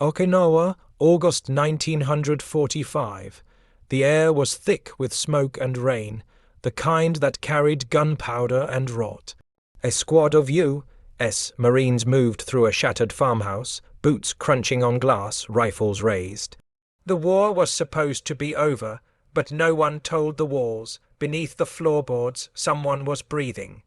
Okinawa, August 1945. The air was thick with smoke and rain, the kind that carried gunpowder and rot. A squad of U.S. Marines moved through a shattered farmhouse, boots crunching on glass, rifles raised. The war was supposed to be over, but no one told the walls. Beneath the floorboards, someone was breathing.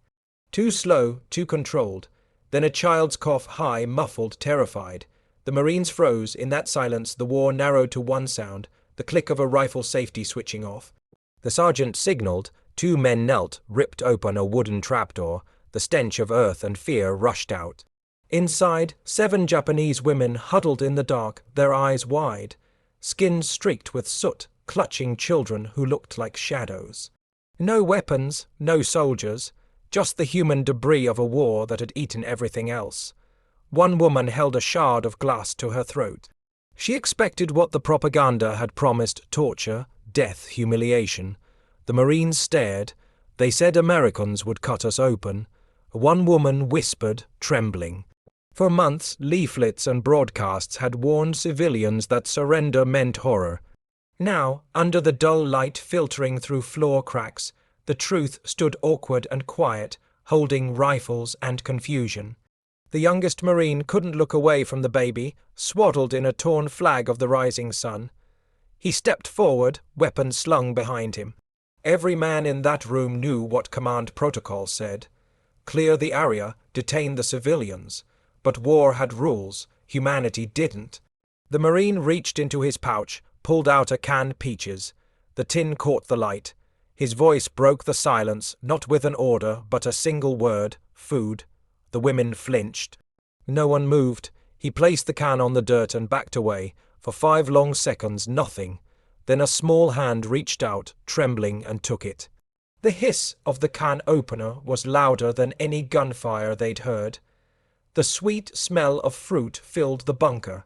Too slow, too controlled. Then a child's cough, high, muffled, terrified. The Marines froze. In that silence, the war narrowed to one sound, the click of a rifle safety switching off. The sergeant signaled. 2 men knelt, ripped open a wooden trapdoor. The stench of earth and fear rushed out. Inside, 7 Japanese women huddled in the dark, their eyes wide, skin streaked with soot, clutching children who looked like shadows. No weapons, no soldiers, just the human debris of a war that had eaten everything else. One woman held a shard of glass to her throat. She expected what the propaganda had promised: torture, death, humiliation. The Marines stared. They said Americans would cut us open. One woman whispered, trembling. For months, leaflets and broadcasts had warned civilians that surrender meant horror. Now, under the dull light filtering through floor cracks, the truth stood awkward and quiet, holding rifles and confusion. The youngest Marine couldn't look away from the baby, swaddled in a torn flag of the rising sun. He stepped forward, weapon slung behind him. Every man in that room knew what command protocol said. Clear the area, detain the civilians. But war had rules, humanity didn't. The Marine reached into his pouch, pulled out a canned peaches. The tin caught the light. His voice broke the silence, not with an order, but a single word: food. The women flinched. No one moved. He placed the can on the dirt and backed away. For 5 long seconds, nothing. Then a small hand reached out, trembling, and took it. The hiss of the can opener was louder than any gunfire they'd heard. The sweet smell of fruit filled the bunker.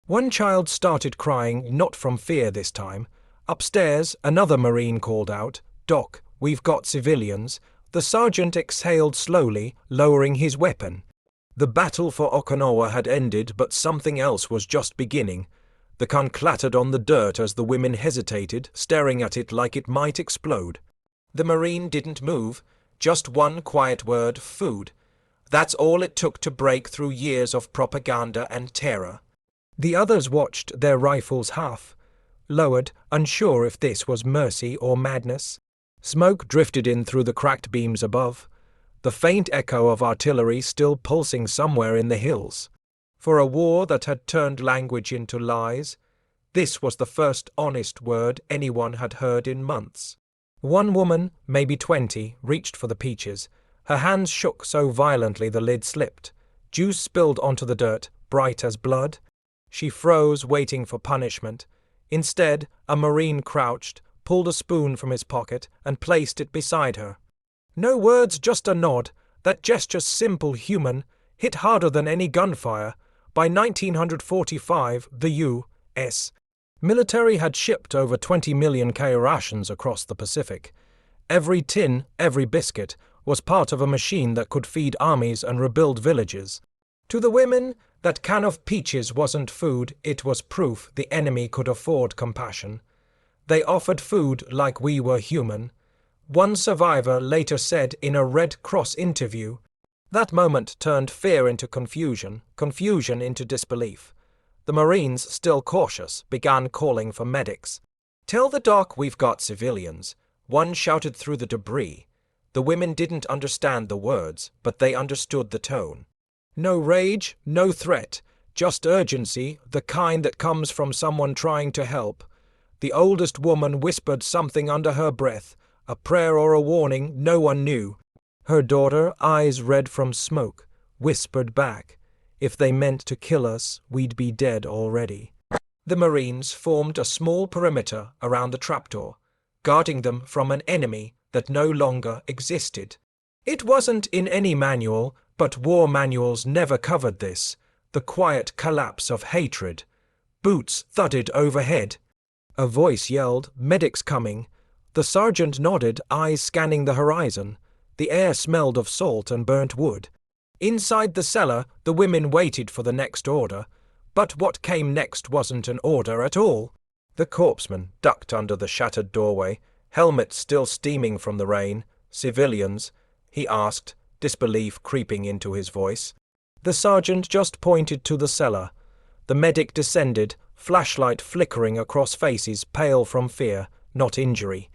One child started crying, not from fear this time. Upstairs, another Marine called out, "Doc, we've got civilians." The sergeant exhaled slowly, lowering his weapon. The battle for Okinawa had ended, but something else was just beginning. The can clattered on the dirt as the women hesitated, staring at it like it might explode. The Marine didn't move, just one quiet word: food. That's all it took to break through years of propaganda and terror. The others watched, their rifles half lowered, unsure if this was mercy or madness. Smoke drifted in through the cracked beams above, the faint echo of artillery still pulsing somewhere in the hills. For a war that had turned language into lies, this was the first honest word anyone had heard in months. One woman, maybe 20, reached for the peaches. Her hands shook so violently the lid slipped. Juice spilled onto the dirt, bright as blood. She froze, waiting for punishment. Instead, a Marine crouched, pulled a spoon from his pocket, and placed it beside her. No words, just a nod. That gesture, simple, human, hit harder than any gunfire. By 1945, the U.S. military had shipped over 20 million K rations across the Pacific. Every tin, every biscuit, was part of a machine that could feed armies and rebuild villages. To the women, that can of peaches wasn't food, it was proof the enemy could afford compassion. They offered food like we were human. One survivor later said in a Red Cross interview, that moment turned fear into confusion, confusion into disbelief. The Marines, still cautious, began calling for medics. "Tell the doc we've got civilians," one shouted through the debris. The women didn't understand the words, but they understood the tone. No rage, no threat, just urgency, the kind that comes from someone trying to help. The oldest woman whispered something under her breath, a prayer or a warning, no one knew. Her daughter, eyes red from smoke, whispered back, "If they meant to kill us, we'd be dead already." The Marines formed a small perimeter around the trapdoor, guarding them from an enemy that no longer existed. It wasn't in any manual, but war manuals never covered this, the quiet collapse of hatred. Boots thudded overhead. A voice yelled, "Medics coming." The sergeant nodded, eyes scanning the horizon. The air smelled of salt and burnt wood. Inside the cellar, the women waited for the next order. But what came next wasn't an order at all. The corpsman ducked under the shattered doorway, helmet still steaming from the rain. "Civilians?" he asked, disbelief creeping into his voice. The sergeant just pointed to the cellar. The medic descended, flashlight flickering across faces pale from fear, not injury.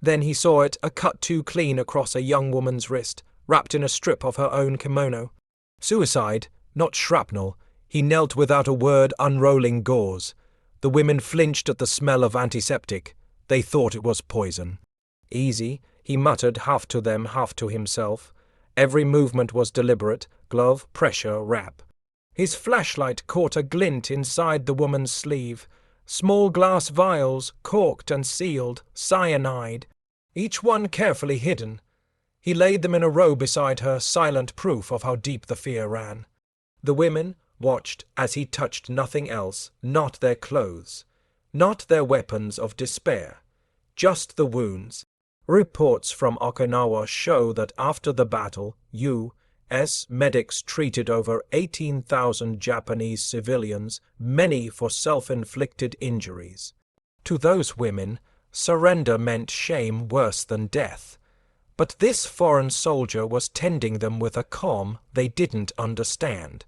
Then he saw it, a cut too clean across a young woman's wrist, wrapped in a strip of her own kimono. Suicide, not shrapnel. He knelt without a word, unrolling gauze. The women flinched at the smell of antiseptic. They thought it was poison. "Easy," he muttered, half to them, half to himself. Every movement was deliberate, glove, pressure, wrap. His flashlight caught a glint inside the woman's sleeve. Small glass vials, corked and sealed, cyanide, each one carefully hidden. He laid them in a row beside her, silent proof of how deep the fear ran. The women watched as he touched nothing else, not their clothes, not their weapons of despair, just the wounds. Reports from Okinawa show that after the battle, U.S. medics treated over 18,000 Japanese civilians, many for self-inflicted injuries. To those women, surrender meant shame worse than death. But this foreign soldier was tending them with a calm they didn't understand.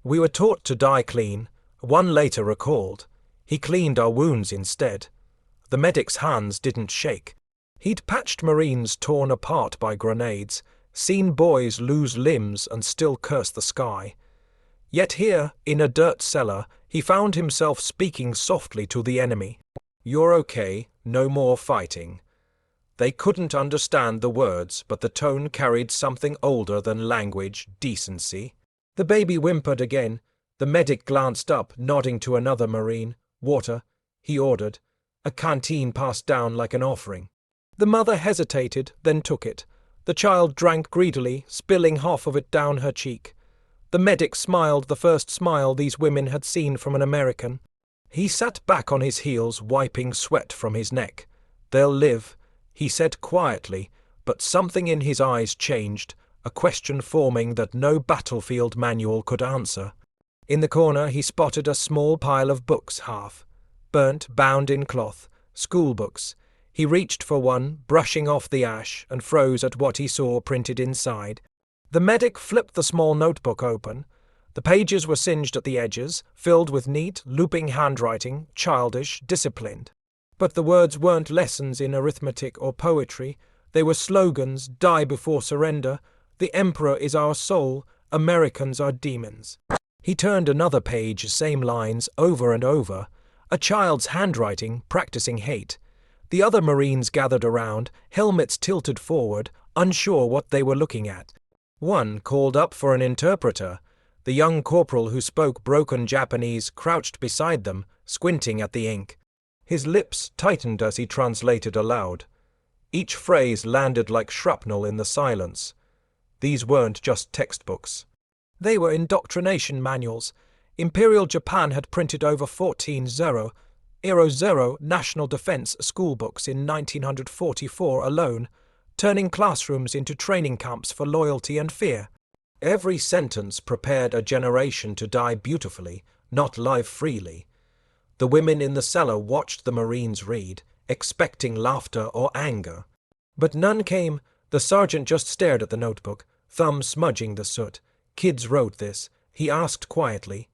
"We were taught to die clean," one later recalled. "He cleaned our wounds instead." The medic's hands didn't shake. He'd patched Marines torn apart by grenades, seen boys lose limbs and still curse the sky. Yet here, in a dirt cellar, he found himself speaking softly to the enemy. "You're okay, no more fighting." They couldn't understand the words, but the tone carried something older than language, decency. The baby whimpered again. The medic glanced up, nodding to another Marine. "Water," he ordered. A canteen passed down like an offering. The mother hesitated, then took it. The child drank greedily, spilling half of it down her cheek. The medic smiled, the first smile these women had seen from an American. He sat back on his heels, wiping sweat from his neck. "They'll live," he said quietly, but something in his eyes changed, a question forming that no battlefield manual could answer. In the corner he spotted a small pile of books, half burnt, bound in cloth, school books. He reached for one, brushing off the ash, and froze at what he saw printed inside. The medic flipped the small notebook open. The pages were singed at the edges, filled with neat, looping handwriting, childish, disciplined. But the words weren't lessons in arithmetic or poetry. They were slogans: "Die before surrender," "The Emperor is our soul," "Americans are demons." He turned another page, same lines, over and over. A child's handwriting, practicing hate. The other Marines gathered around, helmets tilted forward, unsure what they were looking at. One called up for an interpreter. The young corporal who spoke broken Japanese crouched beside them, squinting at the ink. His lips tightened as he translated aloud. Each phrase landed like shrapnel in the silence. These weren't just textbooks. They were indoctrination manuals. Imperial Japan had printed over 14,000 national defense schoolbooks in 1944 alone, turning classrooms into training camps for loyalty and fear. Every sentence prepared a generation to die beautifully, not live freely. The women in the cellar watched the Marines read, expecting laughter or anger. But none came. The sergeant just stared at the notebook, thumb smudging the soot. "Kids wrote this," he asked quietly.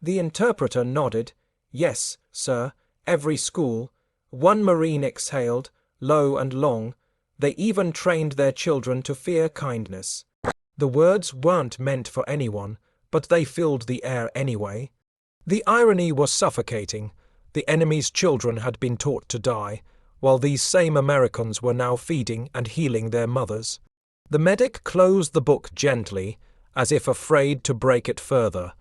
The interpreter nodded. "Yes, sir, every school." One Marine exhaled, low and long. "They even trained their children to fear kindness." The words weren't meant for anyone, but they filled the air anyway. The irony was suffocating. The enemy's children had been taught to die, while these same Americans were now feeding and healing their mothers. The medic closed the book gently, as if afraid to break it further.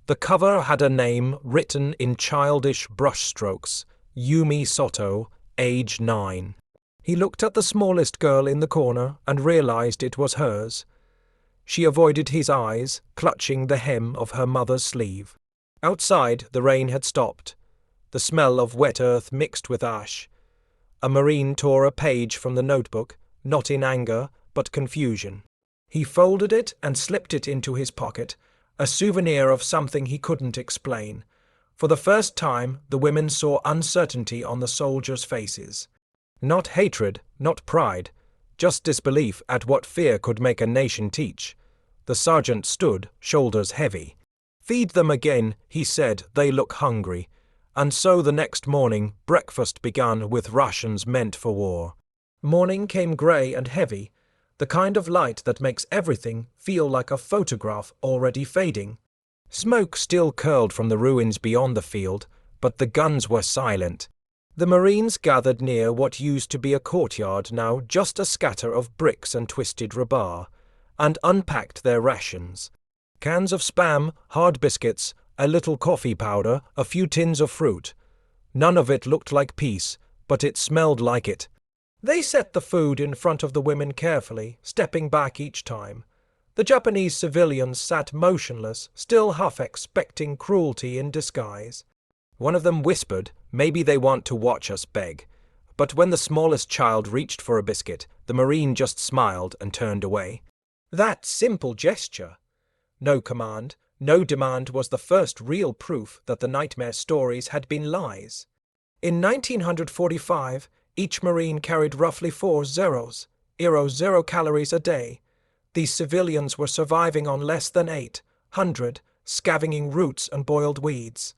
The cover had a name written in childish brushstrokes: Yumi Soto, age 9. He looked at the smallest girl in the corner and realized it was hers. She avoided his eyes, clutching the hem of her mother's sleeve. Outside, the rain had stopped. The smell of wet earth mixed with ash. A Marine tore a page from the notebook, not in anger, but confusion. He folded it and slipped it into his pocket, a souvenir of something he couldn't explain. For the first time, the women saw uncertainty on the soldiers' faces. Not hatred, not pride, just disbelief at what fear could make a nation teach. The sergeant stood, shoulders heavy. "Feed them again," he said, "they look hungry." And so the next morning, breakfast began with rations meant for war. Morning came grey and heavy, the kind of light that makes everything feel like a photograph already fading. Smoke still curled from the ruins beyond the field, but the guns were silent. The Marines gathered near what used to be a courtyard, now just a scatter of bricks and twisted rebar, and unpacked their rations. Cans of Spam, hard biscuits, a little coffee powder, a few tins of fruit. None of it looked like peace, but it smelled like it. They set the food in front of the women carefully, stepping back each time. The Japanese civilians sat motionless, still half expecting cruelty in disguise. One of them whispered, "Maybe they want to watch us beg." But when the smallest child reached for a biscuit, the Marine just smiled and turned away. That simple gesture, no command, no demand, was the first real proof that the nightmare stories had been lies. In 1945, each Marine carried roughly 4 zeros, 0 calories a day. These civilians were surviving on less than 800, scavenging roots and boiled weeds.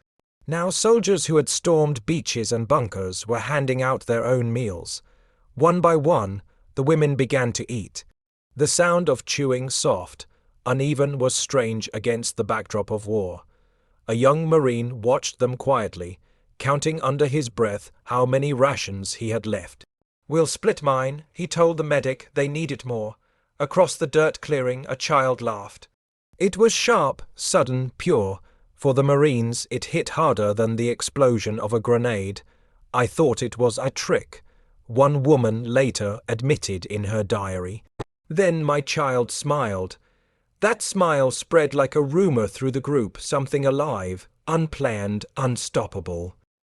Now soldiers who had stormed beaches and bunkers were handing out their own meals. One by one, the women began to eat. The sound of chewing, soft, uneven, was strange against the backdrop of war. A young Marine watched them quietly, counting under his breath how many rations he had left. "We'll split mine," he told the medic. "They need it more." Across the dirt clearing, a child laughed. It was sharp, sudden, pure. For the Marines, it hit harder than the explosion of a grenade. "I thought it was a trick," one woman later admitted in her diary. "Then my child smiled." That smile spread like a rumor through the group, something alive, unplanned, unstoppable.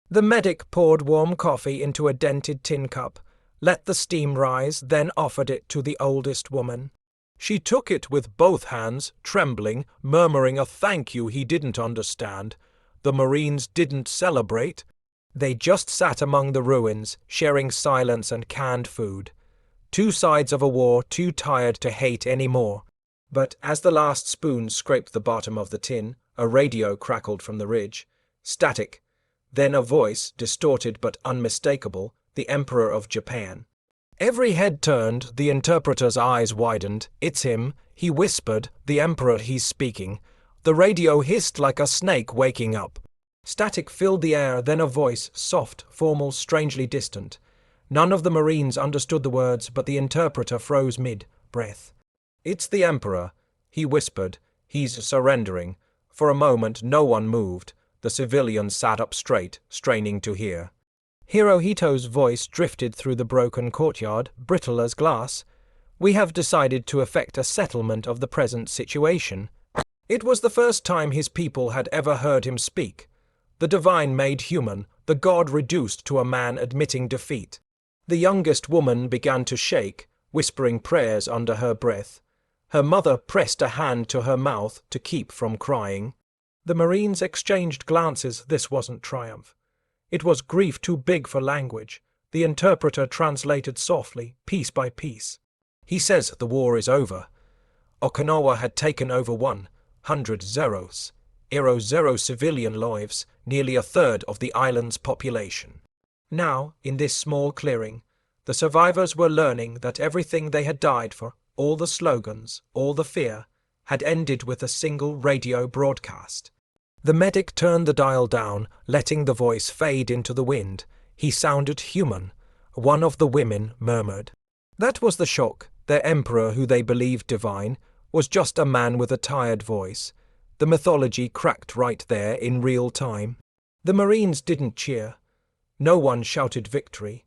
The medic poured warm coffee into a dented tin cup, let the steam rise, then offered it to the oldest woman. She took it with both hands, trembling, murmuring a thank you he didn't understand. The Marines didn't celebrate. They just sat among the ruins, sharing silence and canned food. Two sides of a war too tired to hate any more. But as the last spoon scraped the bottom of the tin, a radio crackled from the ridge. Static. Then a voice, distorted but unmistakable, the Emperor of Japan. Every head turned, the interpreter's eyes widened. "It's him," he whispered, "the Emperor, he's speaking." The radio hissed like a snake waking up. Static filled the air, then a voice, soft, formal, strangely distant. None of the Marines understood the words, but the interpreter froze mid-breath. "It's the Emperor," he whispered. "He's surrendering." For a moment no one moved. The civilians sat up straight, straining to hear. Hirohito's voice drifted through the broken courtyard, brittle as glass. "We have decided to effect a settlement of the present situation." It was the first time his people had ever heard him speak. The divine made human, the god reduced to a man admitting defeat. The youngest woman began to shake, whispering prayers under her breath. Her mother pressed a hand to her mouth to keep from crying. The Marines exchanged glances. This wasn't triumph. It was grief too big for language. The interpreter translated softly, piece by piece. "He says the war is over. Okinawa had taken over 100 zeros. 0 civilian lives, nearly a third of the island's population." Now, in this small clearing, the survivors were learning that everything they had died for, all the slogans, all the fear, had ended with a single radio broadcast. The medic turned the dial down, letting the voice fade into the wind. He sounded human. One of the women murmured. That was the shock. Their emperor, who they believed divine, was just a man with a tired voice. The mythology cracked right there in real time. The Marines didn't cheer. No one shouted victory.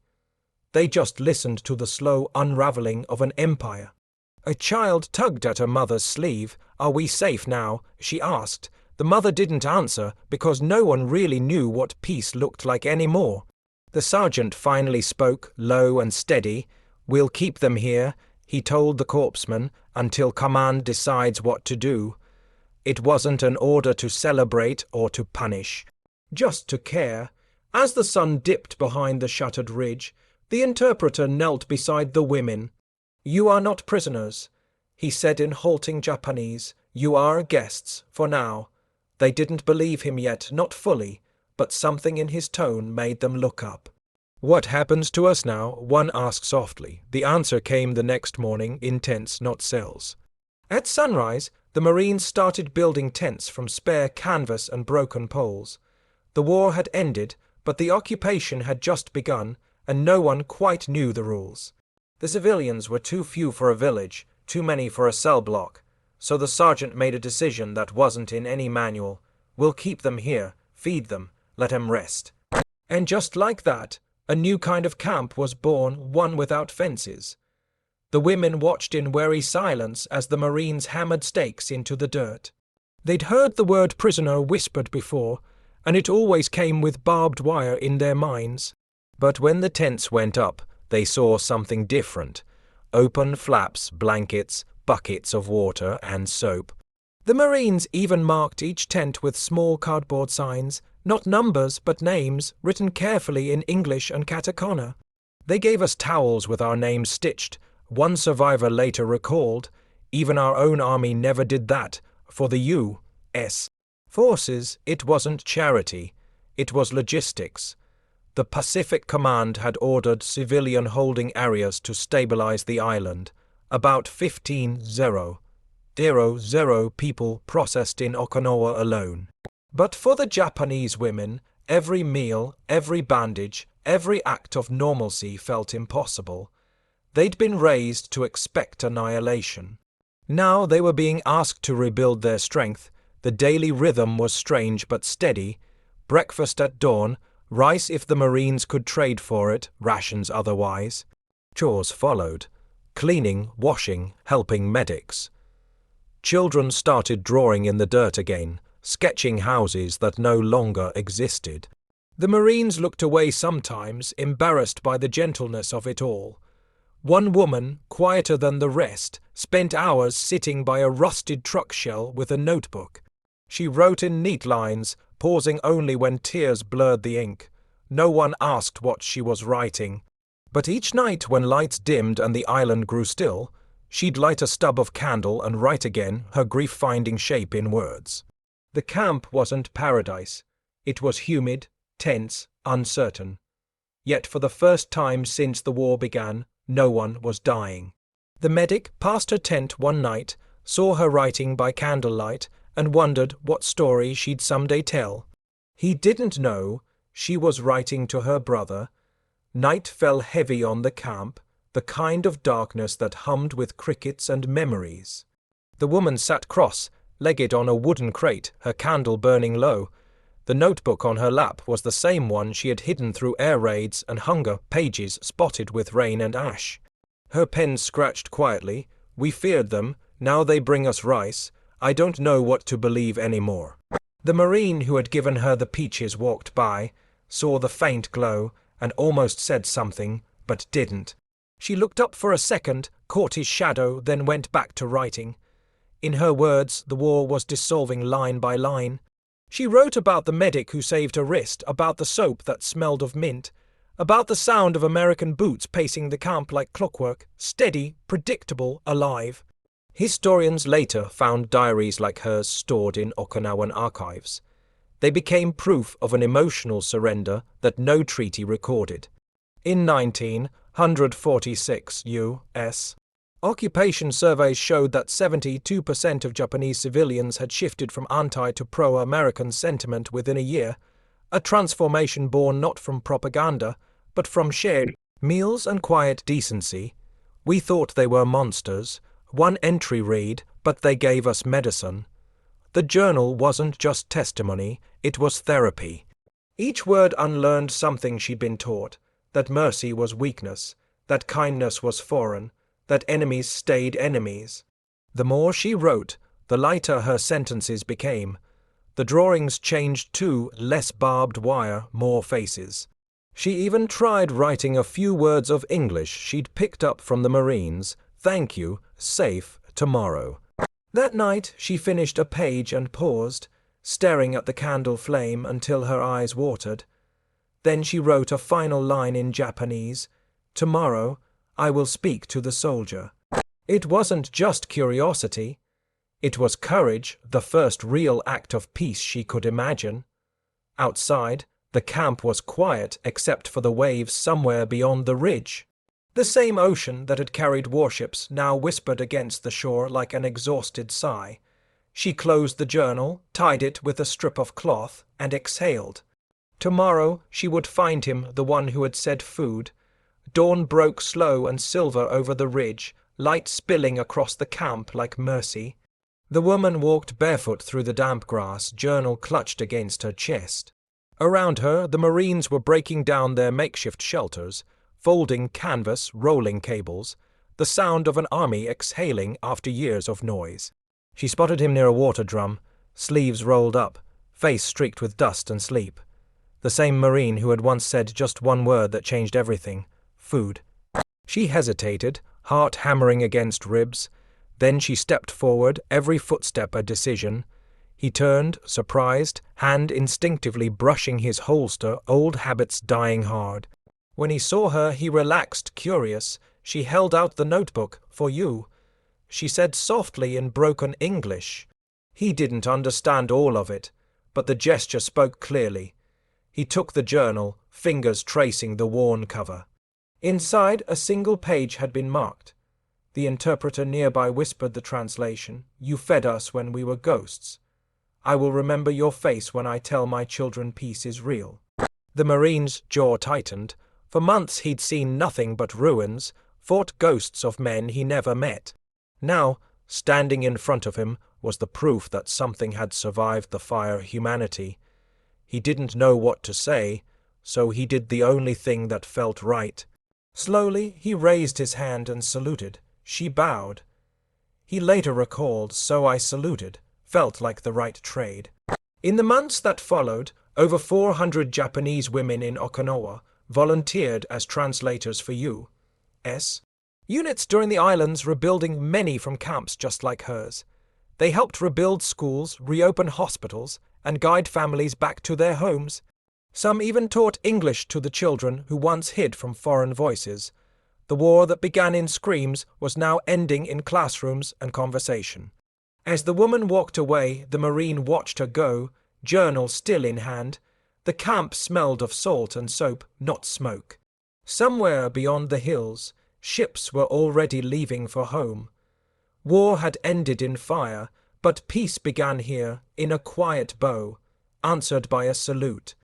They just listened to the slow unraveling of an empire. A child tugged at her mother's sleeve. "Are we safe now?" she asked. The mother didn't answer because no one really knew what peace looked like anymore. The sergeant finally spoke, low and steady. "We'll keep them here," he told the corpsman, "until command decides what to do." It wasn't an order to celebrate or to punish. just to care. As the sun dipped behind the shuttered ridge, the interpreter knelt beside the women. "You are not prisoners," he said in halting Japanese. "You are guests, for now." They didn't believe him yet, not fully, but something in his tone made them look up. "What happens to us now?" one asked softly. The answer came the next morning in tents, not cells. At sunrise, the Marines started building tents from spare canvas and broken poles. The war had ended, but the occupation had just begun, and no one quite knew the rules. The civilians were too few for a village, too many for a cell block, so the sergeant made a decision that wasn't in any manual. "We'll keep them here, feed them, let them rest." And just like that, a new kind of camp was born, one without fences. The women watched in wary silence as the Marines hammered stakes into the dirt. They'd heard the word prisoner whispered before, and it always came with barbed wire in their minds. But when the tents went up, they saw something different. Open flaps, blankets, buckets of water, and soap. The Marines even marked each tent with small cardboard signs, not numbers but names, written carefully in English and katakana. They gave us towels with our names stitched. One survivor later recalled, "Even our own army never did that. For the U.S. forces, it wasn't charity, it was logistics." The Pacific Command had ordered civilian holding areas to stabilize the island. About 15,000 people processed in Okinawa alone. But for the Japanese women, every meal, every bandage, every act of normalcy felt impossible. They'd been raised to expect annihilation. Now they were being asked to rebuild their strength. The daily rhythm was strange but steady. Breakfast at dawn, rice if the Marines could trade for it, rations otherwise. Chores followed. Cleaning, washing, helping medics. Children started drawing in the dirt again, sketching houses that no longer existed. The Marines looked away sometimes, embarrassed by the gentleness of it all. One woman, quieter than the rest, spent hours sitting by a rusted truck shell with a notebook. She wrote in neat lines, pausing only when tears blurred the ink. No one asked what she was writing. But each night when lights dimmed and the island grew still, she'd light a stub of candle and write again, her grief finding shape in words. The camp wasn't paradise. It was humid, tense, uncertain. Yet for the first time since the war began, no one was dying. The medic passed her tent one night, saw her writing by candlelight, and wondered what story she'd someday tell. He didn't know she was writing to her brother. Night fell heavy on the camp, the kind of darkness that hummed with crickets and memories. The woman sat cross-legged on a wooden crate, her candle burning low. The notebook on her lap was the same one she had hidden through air raids and hunger, pages spotted with rain and ash. Her pen scratched quietly. "We feared them, now they bring us rice. I don't know what to believe anymore." The Marine who had given her the peaches walked by, saw the faint glow, and almost said something, but didn't. She looked up for a second, caught his shadow, then went back to writing. In her words, the war was dissolving line by line. She wrote about the medic who saved her wrist, about the soap that smelled of mint, about the sound of American boots pacing the camp like clockwork, steady, predictable, alive. Historians later found diaries like hers stored in Okinawan archives. They became proof of an emotional surrender that no treaty recorded. In 1946 U.S. occupation surveys showed that 72% of Japanese civilians had shifted from anti to pro-American sentiment within a year, a transformation born not from propaganda, but from shared meals and quiet decency. "We thought they were monsters," one entry read, "but they gave us medicine." The journal wasn't just testimony, it was therapy. Each word unlearned something she'd been taught, that mercy was weakness, that kindness was foreign, that enemies stayed enemies. The more she wrote, the lighter her sentences became. The drawings changed too, less barbed wire, more faces. She even tried writing a few words of English she'd picked up from the Marines. "Thank you, safe, tomorrow." That night she finished a page and paused. staring at the candle flame until her eyes watered. Then she wrote a final line in Japanese, "Tomorrow, I will speak to the soldier." It wasn't just curiosity. It was courage, the first real act of peace she could imagine. Outside, the camp was quiet except for the waves somewhere beyond the ridge. The same ocean that had carried warships now whispered against the shore like an exhausted sigh. She closed the journal, tied it with a strip of cloth, and exhaled. Tomorrow she would find him, the one who had said food. Dawn broke slow and silver over the ridge, light spilling across the camp like mercy. The woman walked barefoot through the damp grass, journal clutched against her chest. Around her, the Marines were breaking down their makeshift shelters, folding canvas, rolling cables, the sound of an army exhaling after years of noise. She spotted him near a water drum, sleeves rolled up, face streaked with dust and sleep. The same Marine who had once said just one word that changed everything: food. She hesitated, heart hammering against ribs. Then she stepped forward, every footstep a decision. He turned, surprised, hand instinctively brushing his holster, old habits dying hard. When he saw her, he relaxed, curious. She held out the notebook. "For you," she said softly in broken English. He didn't understand all of it, but the gesture spoke clearly. He took the journal, fingers tracing the worn cover. Inside, a single page had been marked. The interpreter nearby whispered the translation. "You fed us when we were ghosts. I will remember your face when I tell my children peace is real." The Marine's jaw tightened. For months he'd seen nothing but ruins, fought ghosts of men he never met. Now, standing in front of him, was the proof that something had survived the fire humanity. He didn't know what to say, so he did the only thing that felt right. Slowly, he raised his hand and saluted. She bowed. He later recalled, "So I saluted. Felt like the right trade." In the months that followed, over 400 Japanese women in Okinawa volunteered as translators for U.S. units during the islands, rebuilding many from camps just like hers. They helped rebuild schools, reopen hospitals, and guide families back to their homes. Some even taught English to the children who once hid from foreign voices. The war that began in screams was now ending in classrooms and conversation. As the woman walked away, the Marine watched her go, journal still in hand. The camp smelled of salt and soap, not smoke. Somewhere beyond the hills, ships were already leaving for home. War had ended in fire, but peace began here, in a quiet bow, answered by a salute.